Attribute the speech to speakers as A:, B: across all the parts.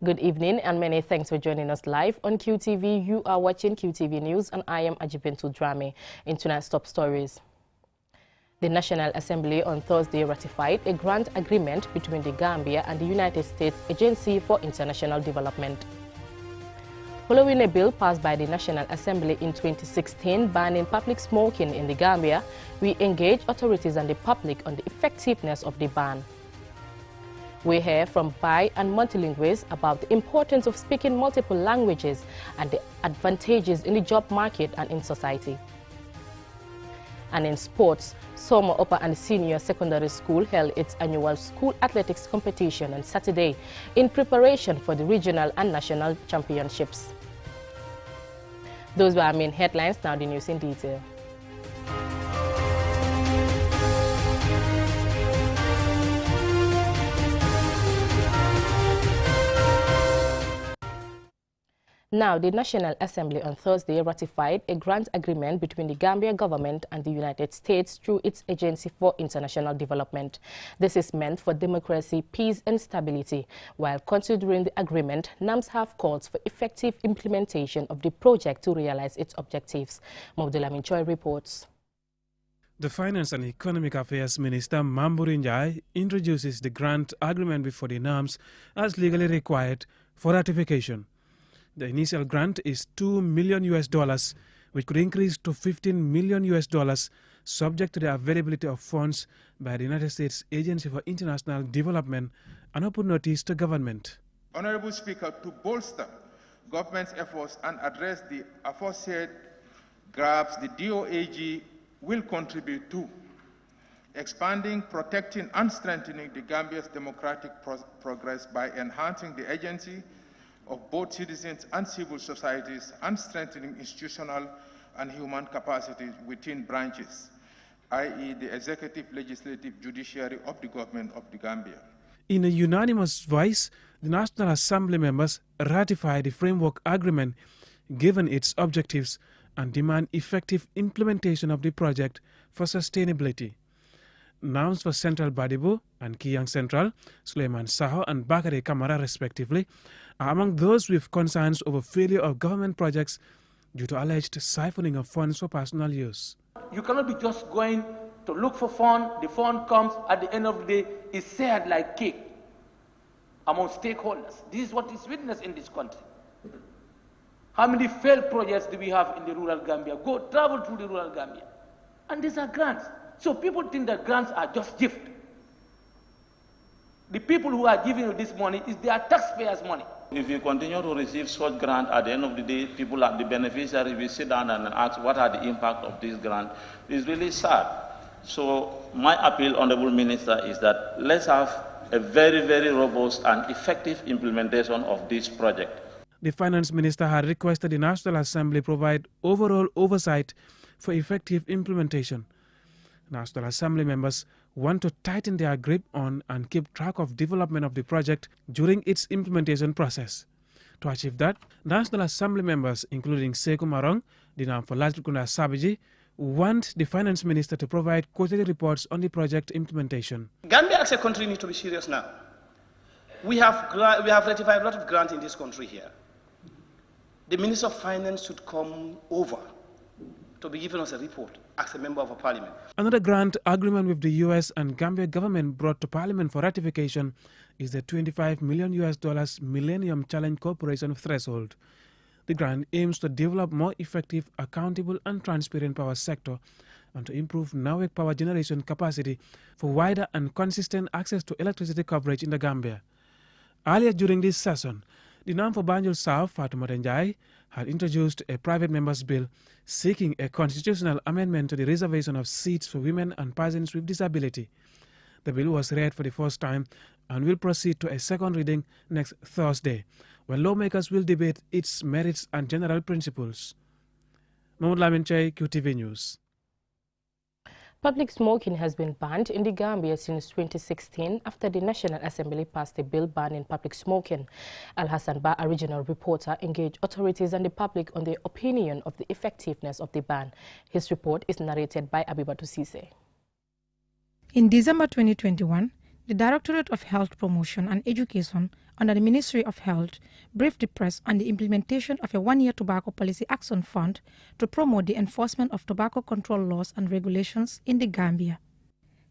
A: Good evening and many thanks for joining us live on QTV. You are watching QTV News and I am Ajibintu Drame. In tonight's top stories. The National Assembly on Thursday ratified a grant agreement between the Gambia and the United States Agency for International Development. Following a bill passed by the National Assembly in 2016 banning public smoking in the Gambia, we engage authorities and the public on the effectiveness of the ban. We hear from bi- and multilinguals about the importance of speaking multiple languages and the advantages in the job market and in society. And in sports, Summer Upper and Senior Secondary School held its annual school athletics competition on Saturday in preparation for the regional and national championships. Those were our main headlines. Now the news in detail. Now, the National Assembly on Thursday ratified a grant agreement between the Gambia government and the United States through its Agency for International Development. This is meant for democracy, peace and stability. While considering the agreement, NAMS have called for effective implementation of the project to realize its objectives. Mobdulamin Choi reports.
B: The Finance and Economic Affairs Minister Mamburin Njai introduces the grant agreement before the NAMS as legally required for ratification. The initial grant is $2 million, which could increase to $15 million, subject to the availability of funds by the United States Agency for International Development and open notice to government.
C: Honorable Speaker, to bolster government's efforts and address the aforesaid gaps, the DOAG will contribute to expanding, protecting and strengthening the Gambia's democratic progress by enhancing the agency of both citizens and civil societies and strengthening institutional and human capacity within branches, i.e. the executive, legislative, judiciary of the government of the Gambia.
B: In a unanimous voice, the National Assembly members ratified the framework agreement given its objectives and demand effective implementation of the project for sustainability. Nouns for Central Badibu and Kiyang Central, Suleiman Saho and Bakare Kamara respectively, are among those with concerns over failure of government projects due to alleged siphoning of funds for personal use.
D: You cannot be just going to look for fund, the fund comes, at the end of the day, it's shared like cake among stakeholders. This is what is witnessed in this country. How many failed projects do we have in the rural Gambia? Go travel through the rural Gambia. And these are grants. So people think that grants are just gift. The people who are giving you this money is their taxpayers' money.
E: If you continue to receive such grant, at the end of the day, people like the beneficiary will sit down and ask what are the impact of this grant. It's really sad. So my appeal, Honorable Minister, is that let's have a very, very robust and effective implementation of this project.
B: The Finance Minister had requested the National Assembly provide overall oversight for effective implementation. National Assembly members want to tighten their grip on and keep track of development of the project during its implementation process. To achieve that, National Assembly members, including Sekou Marong, the NAM for Lajikunda Sabiji, want the Finance Minister to provide quarterly reports on the project implementation.
F: Gambia as a country needs to be serious now. We have ratified a lot of grants in this country here. The Minister of Finance should come over to be giving us a report as a member of a parliament.
B: Another grant agreement with the U.S. and Gambia government brought to parliament for ratification is the $25 million Millennium Challenge Corporation threshold. The grant aims to develop more effective, accountable and transparent power sector and to improve NAWEC power generation capacity for wider and consistent access to electricity coverage in the Gambia. Earlier during this session, the NAM for Banjul South, Fatoumata Njai, had introduced a private member's bill seeking a constitutional amendment to the reservation of seats for women and persons with disability. The bill was read for the first time and will proceed to a second reading next Thursday, when lawmakers will debate its merits and general principles. Mahmoud Lamin Chai, QTV News.
A: Public smoking has been banned in the Gambia since 2016 after the National Assembly passed a bill banning public smoking. Al-Hassan Ba, a regional reporter, engaged authorities and the public on their opinion of the effectiveness of the ban. His report is narrated by Abibatu Sise.
G: In December 2021, the Directorate of Health Promotion and Education under the Ministry of Health, briefed the press on the implementation of a one-year tobacco policy action fund to promote the enforcement of tobacco control laws and regulations in the Gambia.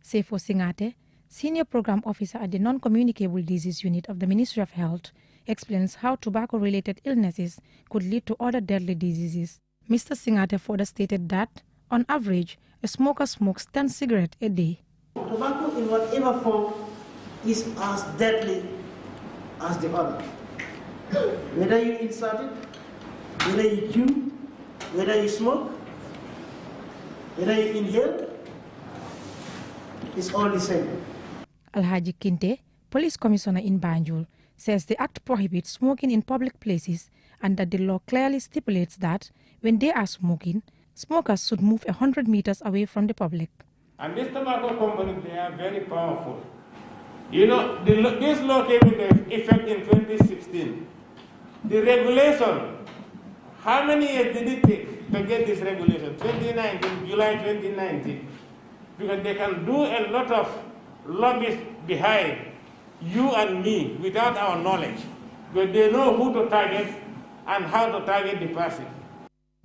G: Sefo Singate, Senior Program Officer at the Non-Communicable Disease Unit of the Ministry of Health, explains how tobacco-related illnesses could lead to other deadly diseases. Mr. Singate further stated that, on average, a smoker smokes 10 cigarettes a day.
H: Tobacco in whatever form is as deadly as the other. Whether you insert it, whether you chew, whether you smoke, whether you inhale, it's all the same.
G: Alhaji Kinte, Police Commissioner in Banjul, says the act prohibits smoking in public places and that the law clearly stipulates that when they are smoking, smokers should move 100 meters away from the public.
I: And these tobacco companies, they are very powerful. You know, this law came into effect in 2016. The regulation, how many years did it take to get this regulation? 2019, July 2019. Because they can do a lot of lobbies behind you and me without our knowledge. Because they know who to target and how to target the person.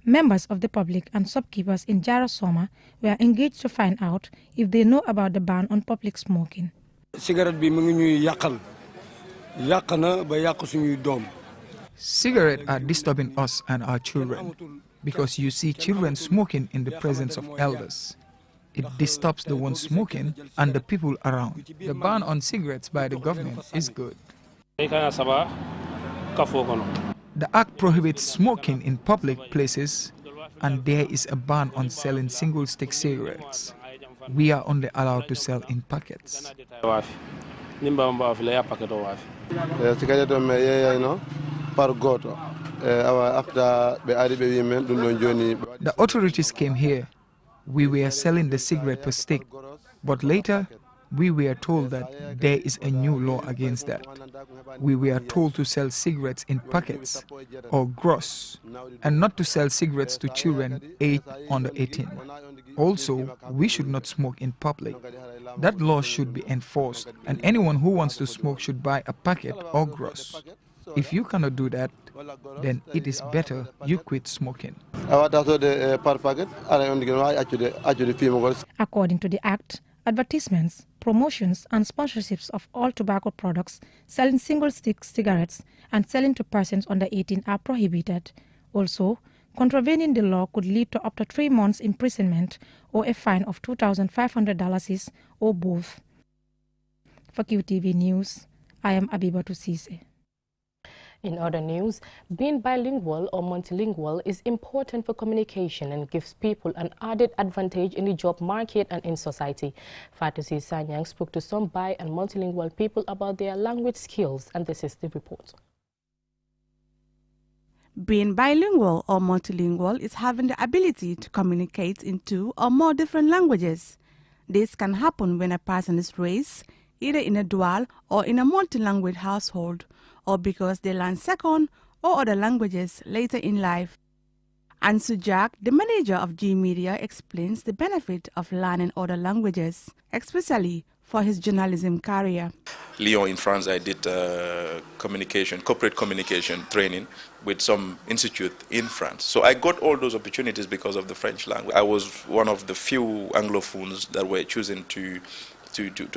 G: Members of the public and shopkeepers in Jara Soma were engaged to find out if they know about the ban on public smoking.
J: Cigarette
K: Cigarettes are disturbing us and our children because you see children smoking in the presence of elders. It disturbs the ones smoking and the people around. The ban on cigarettes by the government is good. The act prohibits smoking in public places and there is a ban on selling single-stick cigarettes. We are only allowed to sell in packets.
J: The
K: authorities came here. We were selling the cigarette per stick, but later we were told that there is a new law against that. We were told to sell cigarettes in packets or gross and not to sell cigarettes to children aged under 18. Also, we should not smoke in public. That law should be enforced and anyone who wants to smoke should buy a packet or gross. If you cannot do that, then it is better you quit smoking.
G: According to the Act, advertisements, promotions and sponsorships of all tobacco products, selling single-stick cigarettes and selling to persons under 18 are prohibited. Also, contravening the law could lead to up to 3 months imprisonment or a fine of $2,500 or both. For QTV News, I am Abibatu Sise.
A: In other news, being bilingual or multilingual is important for communication and gives people an added advantage in the job market and in society. Fatusi Sanyang spoke to some bi and multilingual people about their language skills, and this is the report.
L: Being bilingual or multilingual is having the ability to communicate in 2 or more different languages. This can happen when a person is raised either in a dual or in a multilanguage household, or because they learn second or other languages later in life. Ansu Jack, the manager of G Media, explains the benefit of learning other languages, especially for his journalism career.
M: Lyon in France, I did corporate communication training with some institute in France. So I got all those opportunities because of the French language. I was one of the few Anglophones that were chosen to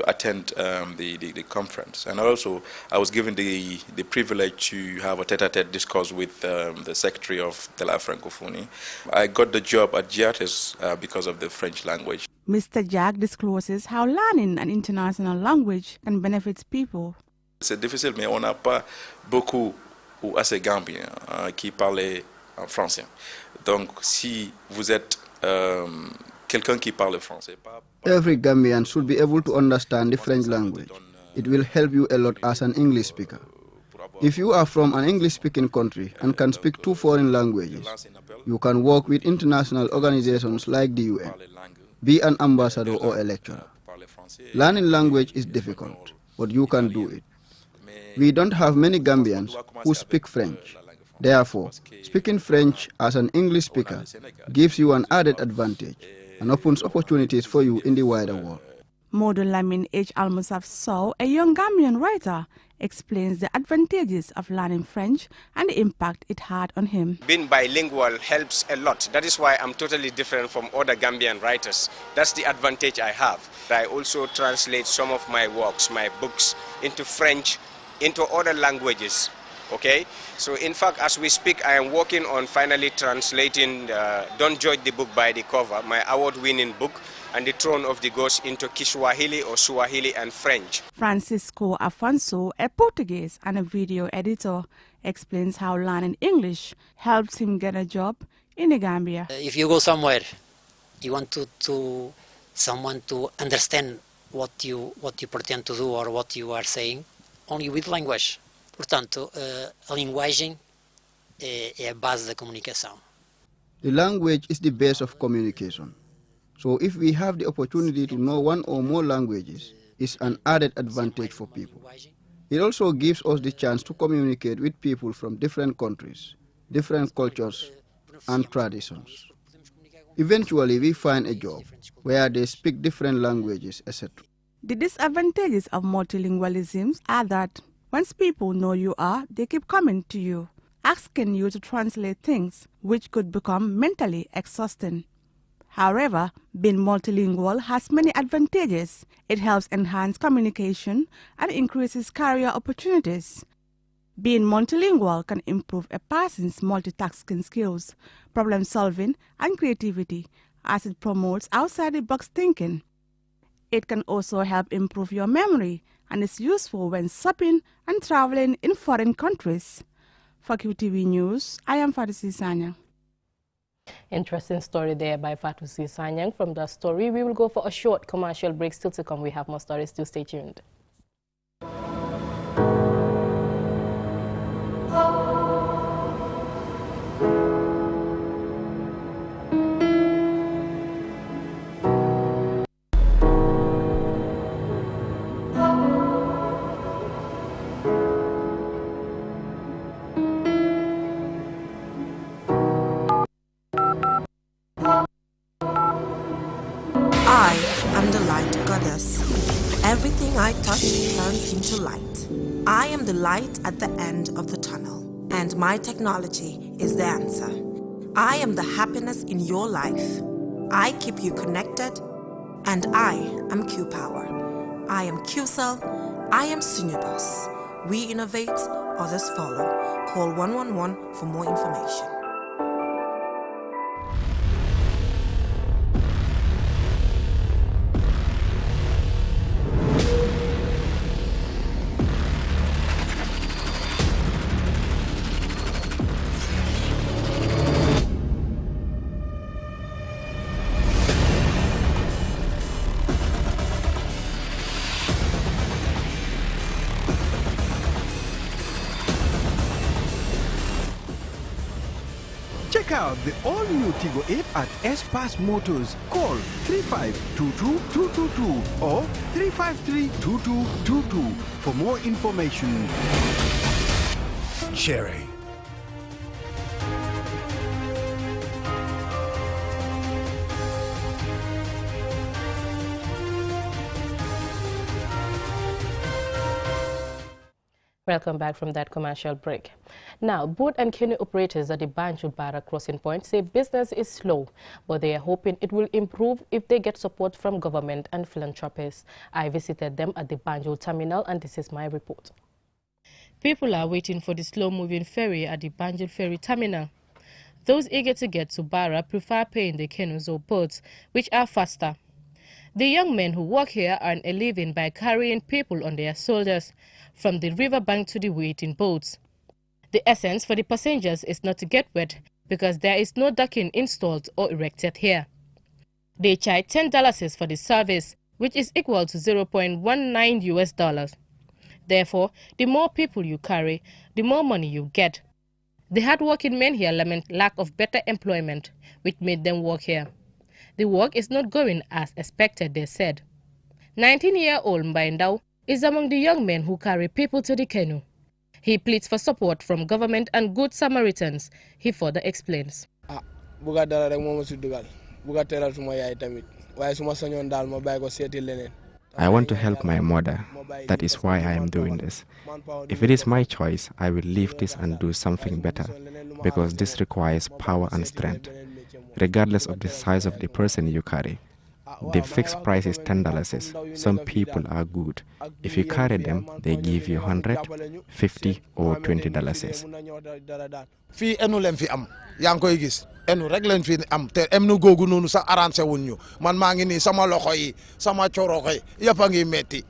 M: attend the conference. And also, I was given the privilege to have a tete-a-tete discourse with the Secretary of de la Francophonie. I got the job at GIATES because of the French language.
L: Mr. Jack discloses how learning an international language can benefit people.
M: C'est difficile, mais on n'a pas beaucoup ou assez Gambiens qui parlent en français. Donc, si vous êtes quelqu'un qui parle français.
N: Every Gambian should be able to understand the French language. It will help you a lot as an English speaker. If you are from an English-speaking country and can speak 2 foreign languages, you can work with international organizations like the UN, be an ambassador or a lecturer. Learning language is difficult, but you can do it. We don't have many Gambians who speak French. Therefore, speaking French as an English speaker gives you an added advantage and opens opportunities for you in the wider world.
L: Modou Lamin H. Almusaf Sow, a young Gambian writer, explains the advantages of learning French and the impact it had on him.
O: Being bilingual helps a lot. That is why I'm totally different from other Gambian writers. That's the advantage I have. I also translate some of my works, my books, into French, into other languages. Okay? So in fact, as we speak, I am working on finally translating Don't Judge the Book by the Cover, my award-winning book, and the Throne of the Gods into Kiswahili or Swahili and French.
L: Francisco Afonso, a Portuguese and a video editor, explains how learning English helps him get a job in the Gambia.
P: If you go somewhere, you want someone to understand what you pretend to do or what you are saying, only with language. Portanto, a linguagem é a base da comunicação.
N: The language is the base of communication. So if we have the opportunity to know one or more languages, it's an added advantage for people. It also gives us the chance to communicate with people from different countries, different cultures and traditions. Eventually, we find a job where they speak different languages, etc.
L: The disadvantages of multilingualism are that once people know you are, they keep coming to you, asking you to translate things, which could become mentally exhausting. However, being multilingual has many advantages. It helps enhance communication and increases career opportunities. Being multilingual can improve a person's multitasking skills, problem solving, and creativity, as it promotes outside-the-box thinking. It can also help improve your memory and is useful when shopping and traveling in foreign countries. For QTV News, I am Fatou Sanyang.
A: Interesting story there by Fatou Sanyang. From the story, we will go for a short commercial break. Still to come, we have more stories. Do stay tuned.
Q: I am the light goddess. Everything I touch turns into light. I am the light at the end of the tunnel, and my technology is the answer. I am the happiness in your life. I keep you connected, and I am Q-Power. I am Q-Cell. I am Sunibus. We innovate, others follow. Call 111 for more information.
R: Check out the all-new Tigo 8 at S-Pass Motors. Call 3522-222 or 353-2222 for more information. Cherry.
A: Welcome back from that commercial break. Now, boat and canoe operators at the Banjul-Barra crossing point say business is slow, but they are hoping it will improve if they get support from government and philanthropists. I visited them at the Banjul terminal, and this is my report. People are waiting for the slow-moving ferry at the Banjul ferry terminal. Those eager to get to Barra prefer paying the canoes or boats, which are faster. The young men who work here earn a living by carrying people on their shoulders from the riverbank to the waiting boats. The essence for the passengers is not to get wet because there is no docking installed or erected here. They charge $10 for the service, which is equal to $0.19 US. Therefore, the more people you carry, the more money you get. The hard-working men here lament lack of better employment, which made them work here. The work is not going as expected, they said. 19-year-old Mbaindao is among the young men who carry people to the canoe. He pleads for support from government and good Samaritans. He further explains.
S: I want to help my mother. That is why I am doing this. If it is my choice, I will leave this and do something better, because this requires power and strength. Regardless of the size of the person you carry, the fixed price is $10. Some people are good. If you carry them, they give you $100, $50, or $20.
T: Fi enu len fi am yang koy gis enu rek len fi am te emnu gogu nonu sa arrangé wuñu man ma ngi ni sama loxo yi sama cioro koy yepa ngi metti.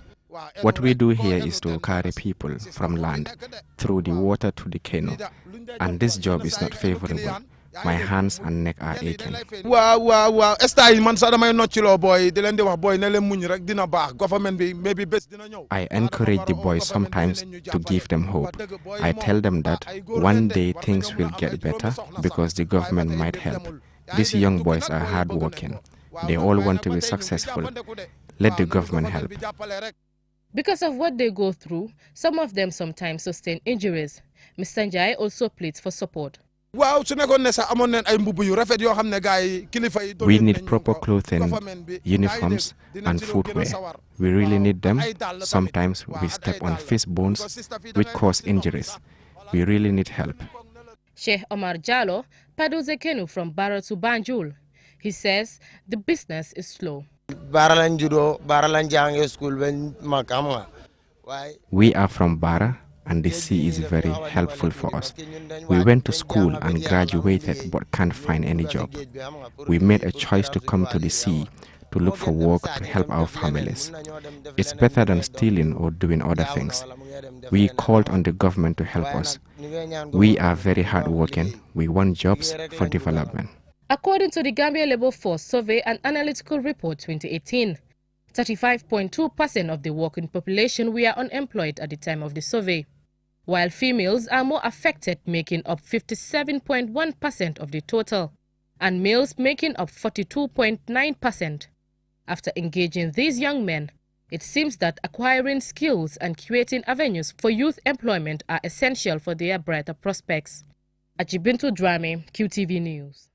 S: What we do here is to carry people from land through the water to the canoe, and this job is not favorable. My hands and neck are aching.
T: Wow. Estay man sa damay noccilo boy di len di wax boy ne len muñ rek dina bax government bi maybe bes dina ñew.
S: I encourage the boys sometimes to give them hope. I tell them that one day things will get better because the government might help. These young boys are hardworking. They all want to be successful. Let the government help.
A: Because of what they go through, some of them sometimes sustain injuries. Mr. Njai also pleads for support.
S: We need proper clothing, uniforms, and footwear. We really need them. Sometimes we step on fish bones, which cause injuries. We really need help.
A: Sheikh Omar Jallo paddles a canoe from Barra to Banjul. He says the business is slow.
S: We are from Barra, and the sea is very helpful for us. We went to school and graduated but can't find any job. We made a choice to come to the sea to look for work to help our families. It's better than stealing or doing other things. We called on the government to help us. We are very hardworking. We want jobs for development.
A: According to the Gambia Labour Force Survey and Analytical Report 2018, 35.2% of the working population were unemployed at the time of the survey, while females are more affected, making up 57.1% of the total, and males making up 42.9%. After engaging these young men, it seems that acquiring skills and creating avenues for youth employment are essential for their brighter prospects. Ajibintu Drame, QTV News.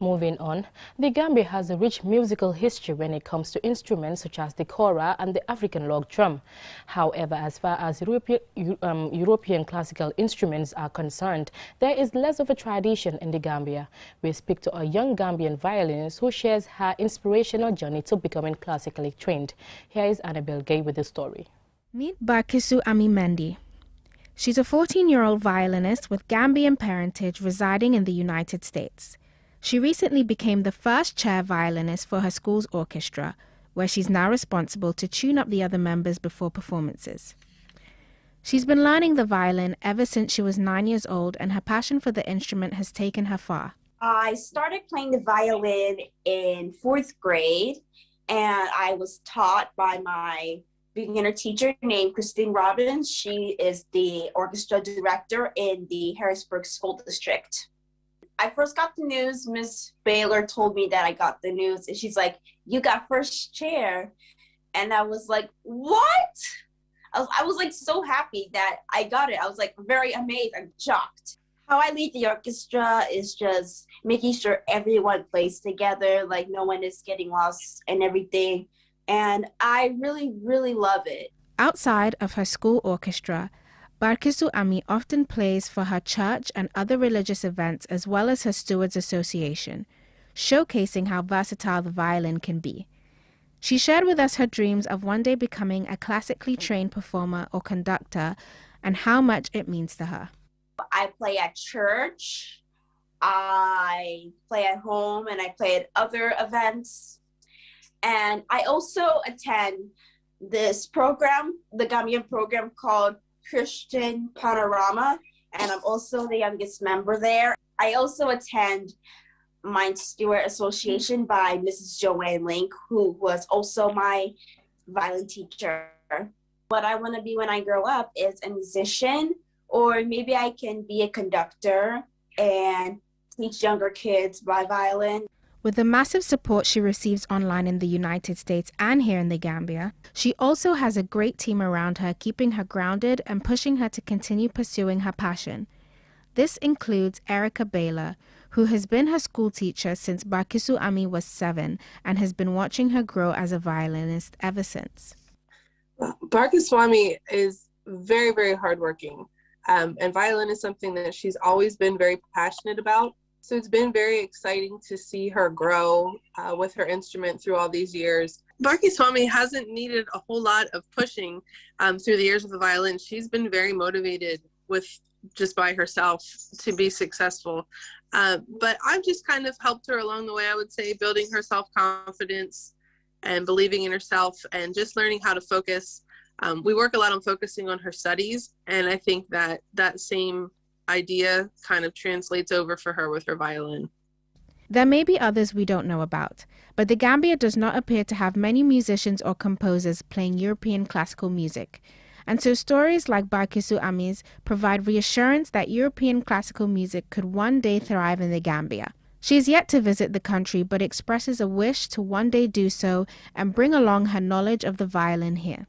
A: Moving on, the Gambia has a rich musical history when it comes to instruments such as the kora and the African log drum. However, as far as European classical instruments are concerned, there is less of a tradition in the Gambia. We speak to a young Gambian violinist who shares her inspirational journey to becoming classically trained. Here is Annabelle Gay with the story.
U: Meet Barkisu Ami Mendy. She's a 14-year-old violinist with Gambian parentage residing in the United States. She recently became the first chair violinist for her school's orchestra, where she's now responsible to tune up the other members before performances. She's been learning the violin ever since she was 9 years old, and her passion for the instrument has taken her far.
V: I started playing the violin in 4th grade, and I was taught by my beginner teacher named Christine Robbins. She is the orchestra director in the Harrisburg School District. I first got the news, Miss Baylor told me that I got the news, and she's like, "You got first chair." And I was like, what? I was like so happy that I got it. I was like very amazed and shocked. How I lead the orchestra is just making sure everyone plays together, like no one is getting lost and everything. And I really, really love it.
U: Outside of her school orchestra, Barkisu Ami often plays for her church and other religious events, as well as her Stewards Association, showcasing how versatile the violin can be. She shared with us her dreams of one day becoming a classically trained performer or conductor and how much it means to her.
V: I play at church, I play at home, and I play at other events. And I also attend this program, the Gambian program called Christian Panorama, and I'm also the youngest member there. I also attend my Stewart Association by Mrs. Joanne Link, who was also my violin teacher. What I want to be when I grow up is a musician, or maybe I can be a conductor and teach younger kids by violin.
U: With the massive support she receives online in the United States and here in the Gambia, she also has a great team around her, keeping her grounded and pushing her to continue pursuing her passion. This includes Erica Baylor, who has been her school teacher since Barkisu Ami was 7 and has been watching her grow as a violinist ever since.
C: Barkisu Ami is very, very hardworking. And violin is something that she's always been very passionate about. So it's been very exciting to see her grow with her instrument through all these years. Barkisu Ami hasn't needed a whole lot of pushing through the years with the violin. She's been very motivated with just by herself to be successful. But I've just kind of helped her along the way, I would say, building her self-confidence and believing in herself and just learning how to focus. We work a lot on focusing on her studies, and I think that that same idea kind of translates over for her with her violin.
U: There may be others we don't know about, but the Gambia does not appear to have many musicians or composers playing European classical music. And so stories like Barkisu Ami's provide reassurance that European classical music could one day thrive in the Gambia. She is yet to visit the country, but expresses a wish to one day do so and bring along her knowledge of the violin here.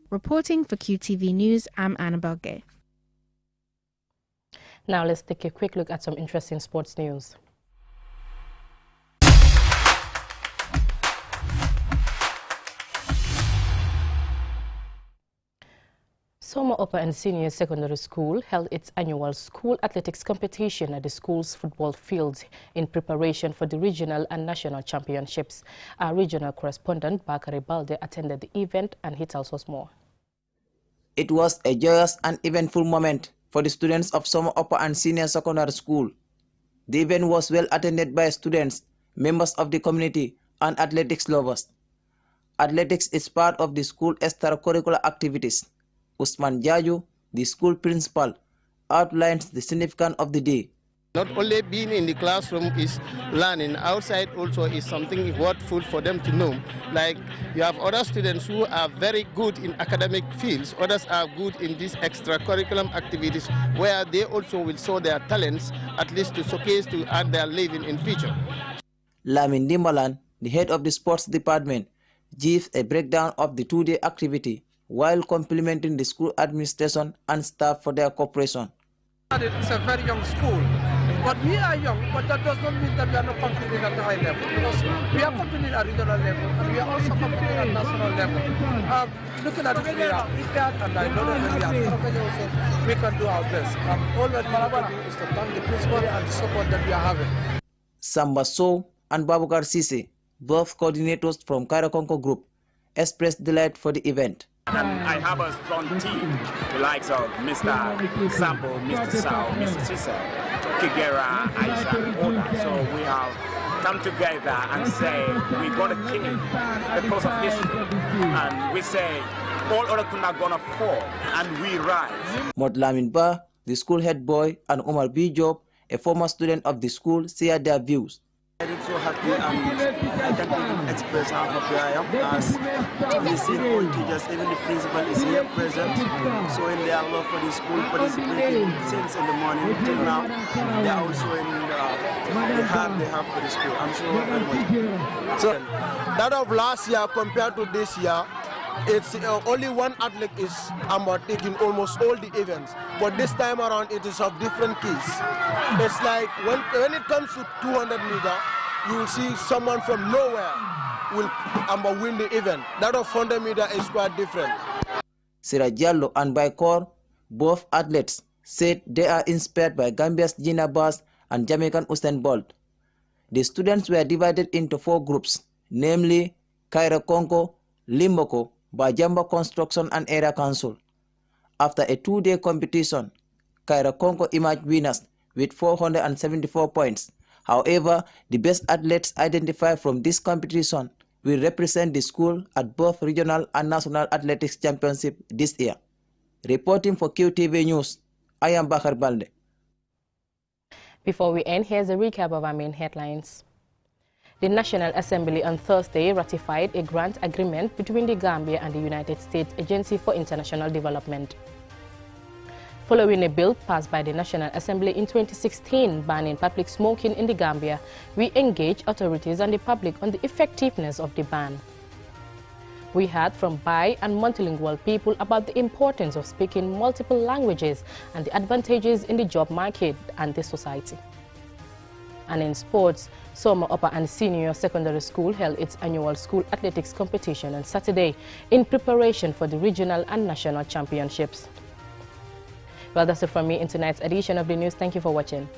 U: Reporting for QTV News, I'm Annabelle Gay.
A: Now let's take a quick look at some interesting sports news. Soma Upper and Senior Secondary School held its annual school athletics competition at the school's football fields in preparation for the regional and national championships. Our regional correspondent, Bakari Balde, attended the event and he tells us more.
D: It was a joyous and eventful moment for the students of Soma Upper and Senior Secondary School. The event was well attended by students, members of the community, and athletics lovers. Athletics is part of the school's extracurricular activities. Usman Jaju, the school principal, outlines the significance of the day.
W: Not only being in the classroom is learning, outside also is something worthwhile for them to know. Like you have other students who are very good in academic fields, others are good in these extracurricular activities where they also will show their talents, at least to showcase to earn their living in future.
D: Lamin Dimbalan, the head of the sports department, gives a breakdown of the two-day activity while complimenting the school administration and staff for their cooperation.
X: It's a very young school, but we are young, but that does not mean that we are not competing at the high level, because we are competing at regional level and we are also competing at national level. Looking at this, we are prepared, and I know that when we are confident also, we can do our best. All that we have to do is to thank the principal and the support that we are having.
D: Samba Sow and Babukar Sise, both coordinators from Karakonko Group, expressed delight for the event.
Y: And I have a strong team, the likes of Mr. Sambo, Mr. Sao, Mr. Sisa, Kigera, Aisha, and others. So we have come together and say we got to kill the course of history. And we say all other things are going to fall and we rise.
D: Modlamin Ba, the school head boy, and Omar B. Job, a former student of the school, shared their views.
Z: I'm so happy and I can't even express how happy I am as we see all teachers, even the principal is here present, showing their love for the school, participating since in the morning till now. They are also in the heart they have for the school. I'm so very much.
W: So that of last year compared to this year, it's only one athlete is taking almost all the events, but this time around it is of different keys. It's like when it comes to 200 meter, you will see someone from nowhere will win the event. That of 100 meter is quite different.
D: Sira Diallo and Baikor, both athletes, said they are inspired by Gambia's Gina Bass and Jamaican Usain Bolt. The students were divided into 4 groups, namely Kaira Konko, Limboko, Bajamba Construction and Area Council. After a 2-day competition, Kaira Konko emerged winners with 474 points. However, the best athletes identified from this competition will represent the school at both regional and national athletics championships this year. Reporting for QTV News, I am Bakar Balde.
A: Before we end, here's a recap of our main headlines. The National Assembly on Thursday ratified a grant agreement between the Gambia and the United States Agency for International Development. Following a bill passed by the National Assembly in 2016 banning public smoking in the Gambia, we engaged authorities and the public on the effectiveness of the ban. We heard from bi- and multilingual people about the importance of speaking multiple languages and the advantages in the job market and the society. And in sports, Soma Upper and Senior Secondary School held its annual school athletics competition on Saturday in preparation for the regional and national championships. Well, that's it from me in tonight's edition of the news. Thank you for watching.